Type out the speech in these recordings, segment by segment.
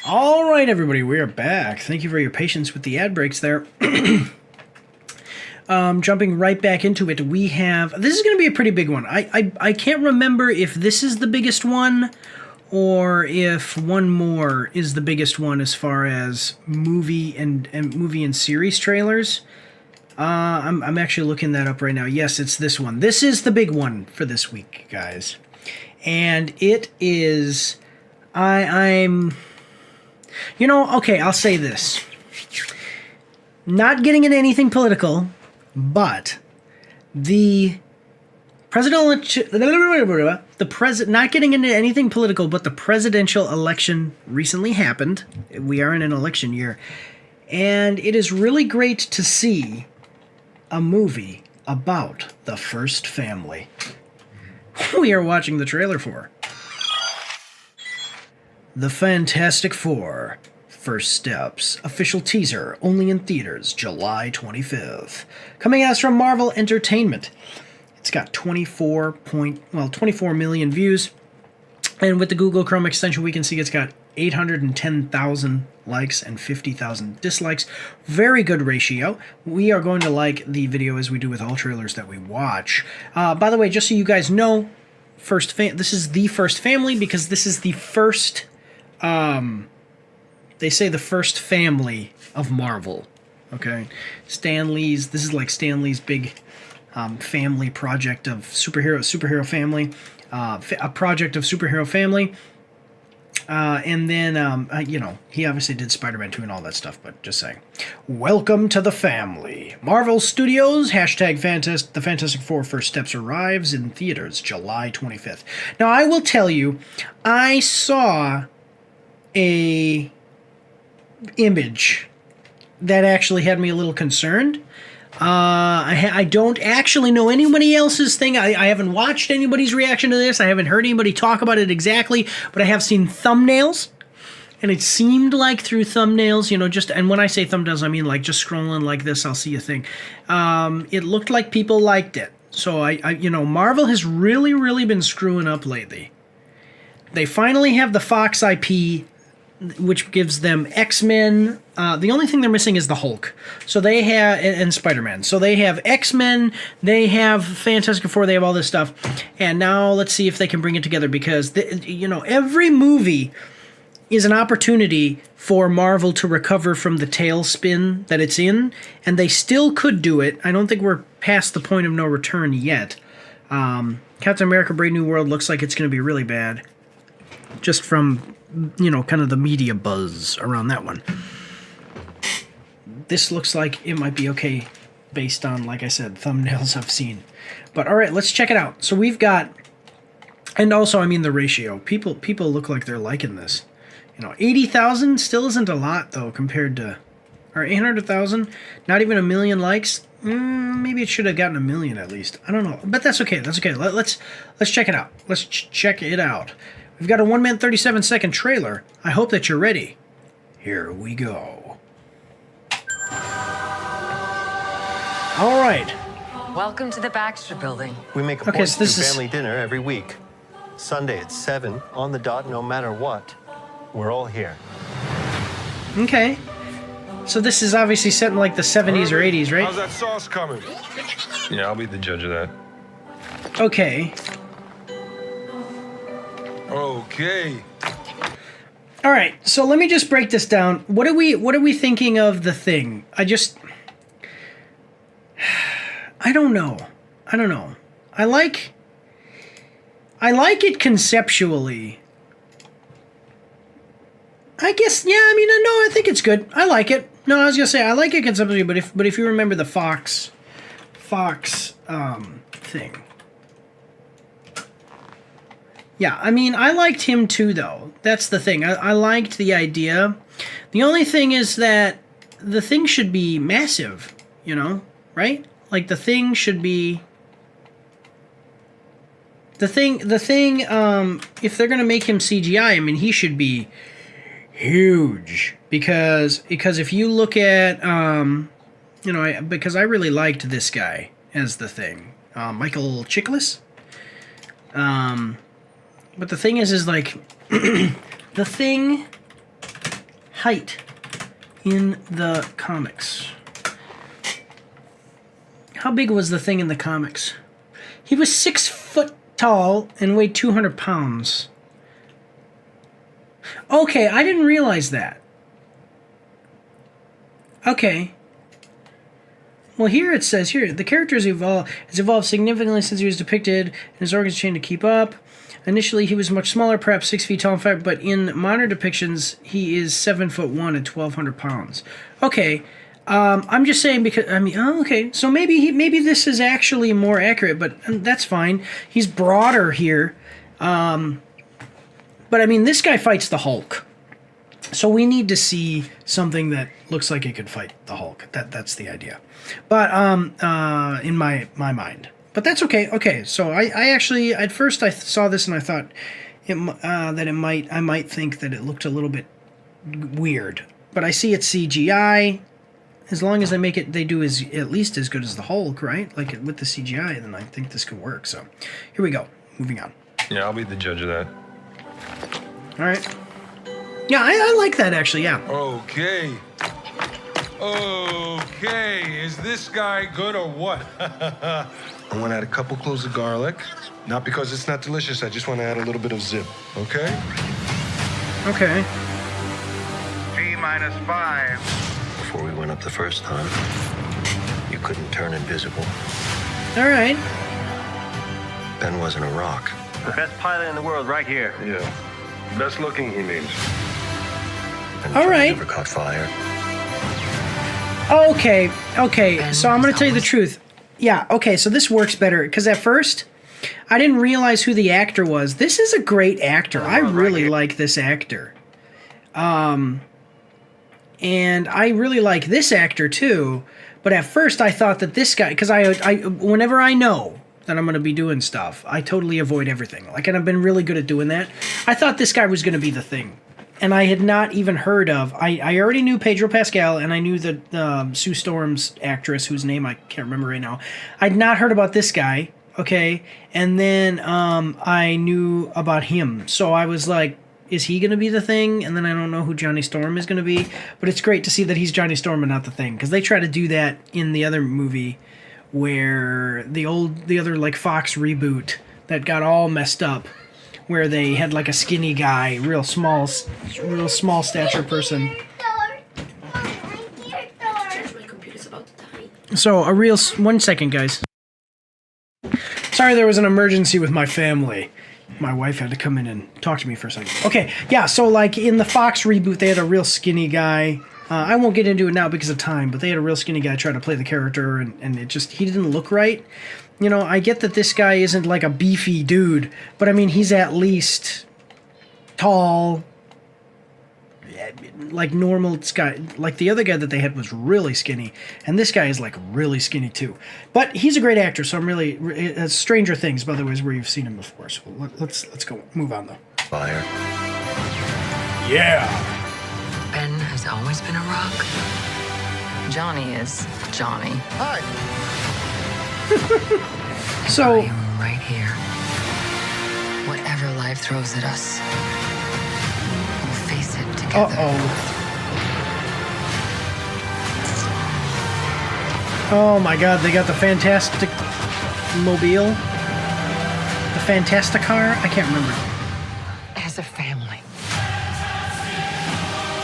All right, everybody, we are back. Thank you for your patience with the ad breaks there. Jumping right back into it, we have... This is going to be a pretty big one. I can't remember if this is the biggest one or if one more is the biggest one as far as movie and series trailers. I'm actually looking that up right now. Yes, it's this one. This is the big one for this week, guys. And it is... I'm... You know, okay, I'll say this. Not getting into anything political, but the not getting into anything political, but the presidential election recently happened. We are in an election year. And it is really great to see a movie about the first family. We are watching the trailer for The Fantastic Four, First Steps, official teaser, only in theaters, July 25th. Coming at us from Marvel Entertainment. It's got 24 million views. And with the Google Chrome extension, we can see it's got 810,000 likes and 50,000 dislikes. Very good ratio. We are going to like the video as we do with all trailers that we watch. By the way, just so you guys know, this is the first family because this is the first... they say the first family of Marvel, okay? This is like Stan Lee's big family project of superhero family, a project of superhero family. And then, you know, he obviously did Spider-Man 2 and all that stuff, but just saying. Welcome to the family. Marvel Studios, hashtag The Fantastic Four First Steps arrives in theaters July 25th. Now, I will tell you, I saw a image that actually had me a little concerned. I don't actually know anybody else's thing. I haven't watched anybody's reaction to this. I haven't heard anybody talk about it exactly, but I have seen thumbnails, and it seemed like through thumbnails, you know, and when I say thumbnails, I mean like just scrolling like this, I'll see a thing. It looked like people liked it. So you know, Marvel has really, really been screwing up lately. They finally have the Fox IP, which gives them X-Men. The only thing they're missing is the Hulk. So they have, and Spider-Man. So they have X-Men, they have Fantastic Four, they have all this stuff. And now let's see if they can bring it together because, you know, every movie is an opportunity for Marvel to recover from the tailspin that it's in. And they still could do it. I don't think we're past the point of no return yet. Captain America Brave New World looks like it's going to be really bad. Just from... you know, kind of the media buzz around that one. This looks like it might be okay based on, like I said, thumbnails I've seen. But all right, let's check it out. So we've got, and also, I mean, the ratio. People look like they're liking this. You know, 80,000 still isn't a lot, though, compared to, or 800,000, not even 1 million likes. Maybe it should have gotten 1 million at least. I don't know, but that's okay. That's okay. Let's check it out. Let's check it out. We've got a 1-minute, 37-second trailer. I hope that you're ready. Here we go. All right. Welcome to the Baxter Building. We make a point to do family dinner every week. Sunday at 7, on the dot, no matter what. We're all here. Okay. So this is obviously set in like the 70s or 80s, right? How's that sauce coming? Yeah, I'll be the judge of that. Okay. Okay. All right, so let me just break this down. What are we thinking of The Thing? I don't know. I like it conceptually. I guess, yeah, I mean, no, I think it's good. I like it. No, I was gonna say I like it conceptually, but if you remember the Fox thing. Yeah, I mean, I liked him too, though. That's the thing. I liked the idea. The only thing is that the thing should be massive, you know, right? Like, the thing should be... The thing, if they're going to make him CGI, I mean, he should be huge. Because if you look at, you know, because I really liked this guy as the Thing. Michael Chiklis. But the thing is like, the Thing height in the comics? How big was the Thing in the comics? He was 6 foot tall and weighed 200 pounds. Okay, I didn't realize that. Okay. Well, here it says, the character has evolved significantly since he was depicted, and his organs changed to keep up. Initially, he was much smaller, perhaps 6 feet tall and fat, but in modern depictions, he is 7'1" and 1,200 pounds. Okay, I'm just saying because, okay, so maybe this is actually more accurate, but that's fine. He's broader here, but I mean, this guy fights the Hulk. So we need to see something that looks like it could fight the Hulk. That's the idea. But in my mind. But that's okay. Okay, so I actually at first I saw this and I thought I might think that it looked a little bit weird. But I see it's CGI. As long as they do at least as good as the Hulk, right? Like with the CGI, then I think this could work. So here we go. Moving on. Yeah, I'll be the judge of that. All right. Yeah, I like that actually, yeah. Okay. Okay, is this guy good or what? I want to add a couple cloves of garlic. Not because it's not delicious, I just want to add a little bit of zip, okay? Okay. T-5. Before we went up the first time, you couldn't turn invisible. All right. Ben wasn't a rock. The best pilot in the world right here. Yeah. Best looking, he means. And All Johnny right. never caught fire. Okay, so I'm going to tell you the truth. Yeah, okay, so this works better, because at first, I didn't realize who the actor was. This is a great actor. I really like this actor. And I really like this actor, too. But at first, I thought that this guy, because whenever I know that I'm going to be doing stuff, I totally avoid everything. And I've been really good at doing that. I thought this guy was going to be the Thing. And I had not even heard of... I already knew Pedro Pascal, and I knew the Sue Storm's actress, whose name I can't remember right now. I'd not heard about this guy, okay? And then I knew about him. So I was like, is he going to be the Thing? And then I don't know who Johnny Storm is going to be. But it's great to see that he's Johnny Storm and not the Thing. Because they try to do that in the other movie where the other Fox reboot that got all messed up, where they had a skinny guy, real small stature person. So one second, guys. Sorry, there was an emergency with my family. My wife had to come in and talk to me for a second. Okay, yeah, so in the Fox reboot, they had a real skinny guy. I won't get into it now because of time, but they had a real skinny guy try to play the character, and he didn't look right. You know, I get that this guy isn't a beefy dude, but I mean, he's at least tall, normal guy. The other guy that they had was really skinny, and this guy is really skinny too. But he's a great actor, so I'm really... Stranger Things, by the way, is where you've seen him before. So let's go move on though. Fire. Yeah. Ben has always been a rock. Johnny is Johnny. Hi. So... I am right here. Whatever life throws at us, we'll face it together. Oh my god, they got the Fantastic Mobile? The Fantasticar? I can't remember. As a family.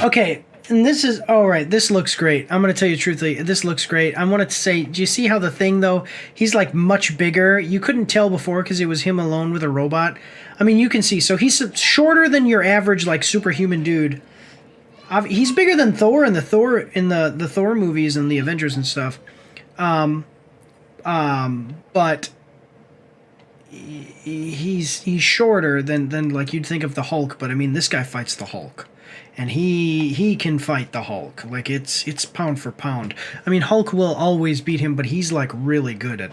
Okay, and this is... Alright, this looks great. I'm going to tell you truthfully, this looks great. I wanted to say, do you see how the Thing, though, he's much bigger? You couldn't tell before because it was him alone with a robot. I mean, you can see. So he's shorter than your average, superhuman dude. He's bigger than Thor in the Thor movies and the Avengers and stuff. But he's shorter than you'd think of the Hulk. But I mean, this guy fights the Hulk. And he can fight the Hulk. It's pound for pound. I mean, Hulk will always beat him, but he's really good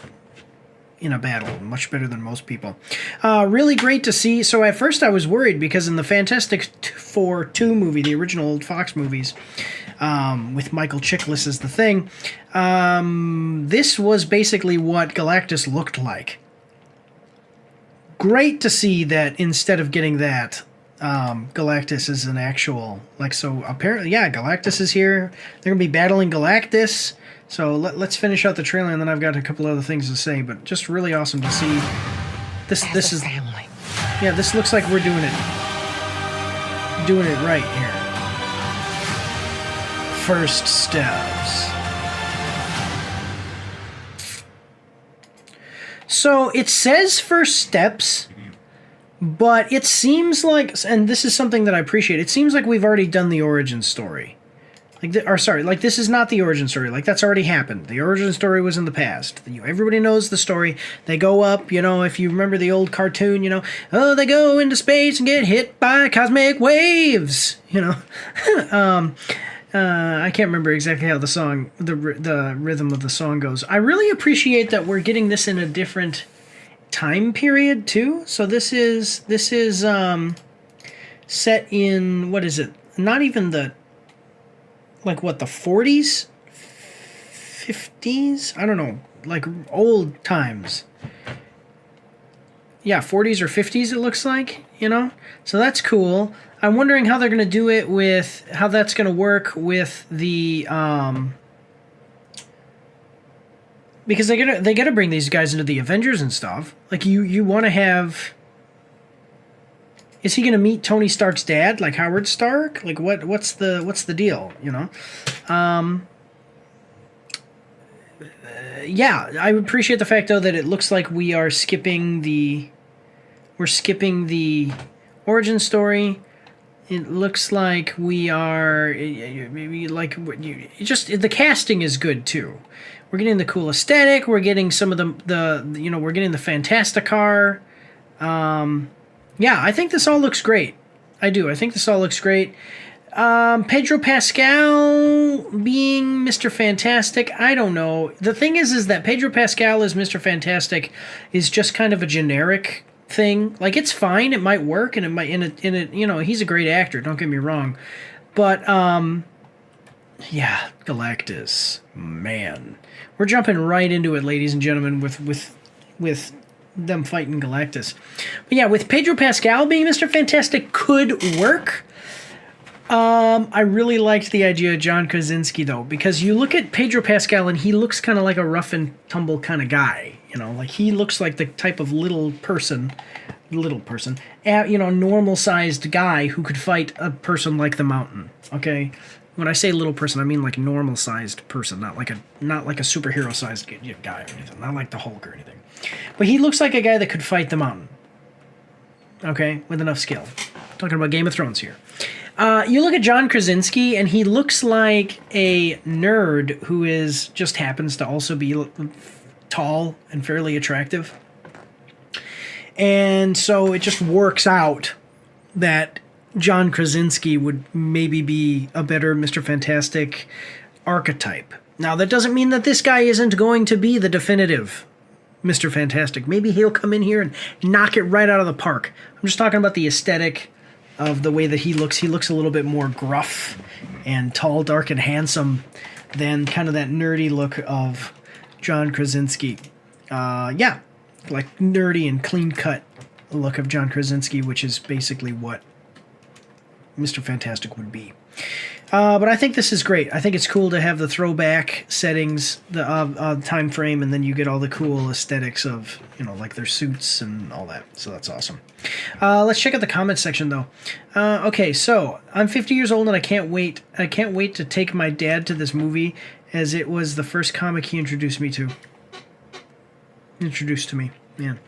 in a battle, much better than most people. Really great to see. So at first I was worried because in the Fantastic Four 2 movie, the original old Fox movies, with Michael Chiklis as the Thing, this was basically what Galactus looked like. Great to see that instead of getting that, Galactus is an actual, like, so apparently, yeah, Galactus is here. They're gonna be battling Galactus. So let's finish out the trailer, and then I've got a couple other things to say. But just really awesome to see. This is family. Yeah, this looks like we're doing it right here. First steps. So it says first steps, but it seems like, and this is something that I appreciate, it seems like we've already done the origin story. Like, this is not the origin story. Like, that's already happened. The origin story was in the past. Everybody knows the story. They go up, if you remember the old cartoon, they go into space and get hit by cosmic waves, I can't remember exactly how the song, the rhythm of the song goes. I really appreciate that we're getting this in a different time period, too. So this is set in, what is it? Not even the... like what, the 40s? 50s? I don't know. Like old times. Yeah, 40s or 50s it looks like, So that's cool. I'm wondering how they're going to do it with, how that's going to work with the, because they gotta bring these guys into the Avengers and stuff. Like, you want to have... Is he going to meet Tony Stark's dad, like Howard Stark? Like, what's the deal, Yeah, I appreciate the fact, though, that it looks like we're skipping the origin story. It looks like we are, the casting is good, too. We're getting the cool aesthetic. We're getting some of we're getting the Fantasticar. Yeah, I think this all looks great. I do. I think this all looks great. Pedro Pascal being Mr. Fantastic, I don't know. The thing is that Pedro Pascal as Mr. Fantastic is just kind of a generic thing. Like, it's fine. It might work, and it might, he's a great actor. Don't get me wrong. But, yeah, Galactus, man. We're jumping right into it, ladies and gentlemen, with them fighting Galactus. But yeah, with Pedro Pascal being Mr. Fantastic could work. I really liked the idea of John Krasinski, though, because you look at Pedro Pascal and he looks kind of like a rough and tumble kind of guy. Like, he looks like the type of normal sized guy who could fight a person like the Mountain. Okay, when I say little person, I mean like normal sized person, not like a superhero sized guy or anything, not like the Hulk or anything. But he looks like a guy that could fight the Mountain. Okay, with enough skill. Talking about Game of Thrones here. You look at John Krasinski, and he looks like a nerd who just happens to also be tall and fairly attractive. And so it just works out that John Krasinski would maybe be a better Mr. Fantastic archetype. Now, that doesn't mean that this guy isn't going to be the definitive Mr. Fantastic. Maybe he'll come in here and knock it right out of the park. I'm just talking about the aesthetic of the way that he looks. He looks a little bit more gruff and tall, dark, and handsome than kind of that nerdy look of John Krasinski. Yeah, like nerdy and clean-cut look of John Krasinski, which is basically what Mr. Fantastic would be. But I think this is great. I think it's cool to have the throwback settings, the time frame, and then you get all the cool aesthetics of, like their suits and all that. So that's awesome. Let's check out the comments section, though. Okay, so I'm 50 years old and I can't wait. I can't wait to take my dad to this movie, as it was the first comic he introduced to me. Man.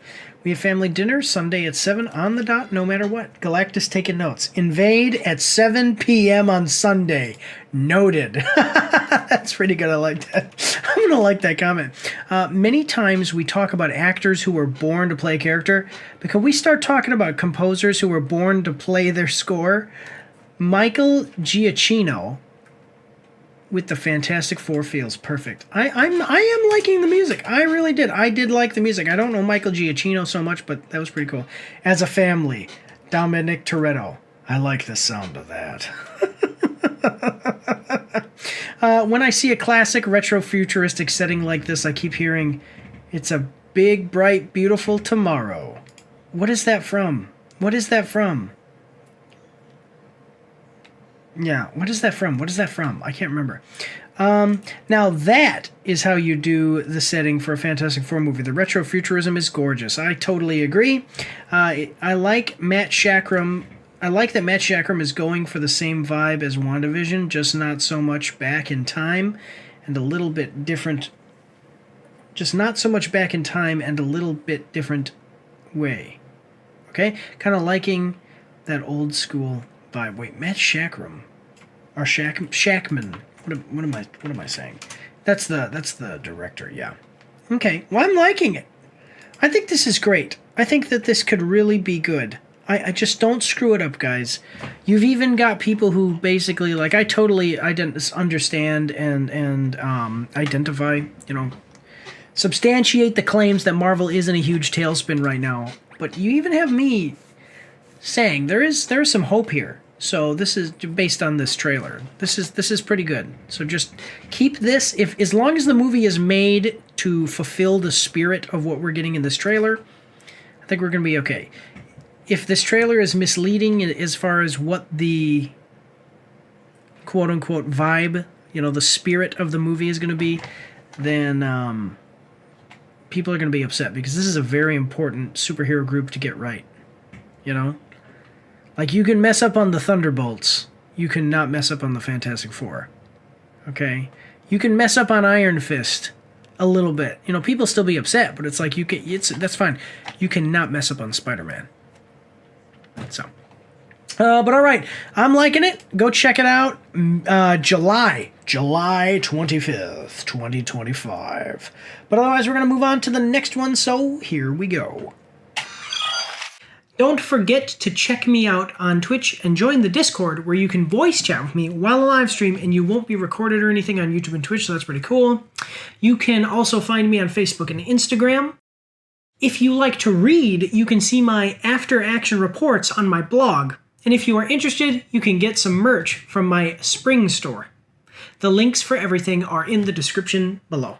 We have family dinner Sunday at 7 on the dot, no matter what. Galactus taking notes. Invade at 7 p.m. on Sunday. Noted. That's pretty good. I like that. I'm going to like that comment. Many times we talk about actors who were born to play a character, but can we start talking about composers who were born to play their score? Michael Giacchino with the Fantastic Four feels perfect. I am liking the music. I really did. I did like the music. I don't know Michael Giacchino so much, but that was pretty cool. As a family, Dominic Toretto. I like the sound of that. When I see a classic retro-futuristic setting like this, I keep hearing, "It's a big, bright, beautiful tomorrow." What is that from? What is that from? Yeah, what is that from? What is that from? I can't remember. Now that is how you do the setting for a Fantastic Four movie. The retrofuturism is gorgeous. I totally agree. I like Matt Shakram. I like that Matt Shakram is going for the same vibe as WandaVision, just not so much back in time and a little bit different. Just not so much back in time and a little bit different way. Okay? Kind of liking that old school vibe. Wait, Matt Shakram. Or Shackman. What am I saying? That's the director, yeah. Okay, well, I'm liking it. I think this is great. I think that this could really be good. I just don't screw it up, guys. You've even got people who basically, like, I totally understand and identify, substantiate the claims that Marvel is in a huge tailspin right now. But you even have me saying there is some hope here. So this is based on this trailer. This is pretty good. So just keep this, as long as the movie is made to fulfill the spirit of what we're getting in this trailer, I think we're going to be okay. If this trailer is misleading as far as what the quote unquote vibe, the spirit of the movie is going to be, then people are going to be upset because this is a very important superhero group to get right. Like, you can mess up on the Thunderbolts. You cannot mess up on the Fantastic Four. Okay? You can mess up on Iron Fist a little bit. People still be upset, but it's like that's fine. You cannot mess up on Spider-Man. So. But all right. I'm liking it. Go check it out. July 25th, 2025. But otherwise, we're going to move on to the next one, so here we go. Don't forget to check me out on Twitch and join the Discord where you can voice chat with me while I live stream and you won't be recorded or anything on YouTube and Twitch, so that's pretty cool. You can also find me on Facebook and Instagram. If you like to read, you can see my after action reports on my blog. And if you are interested, you can get some merch from my spring store. The links for everything are in the description below.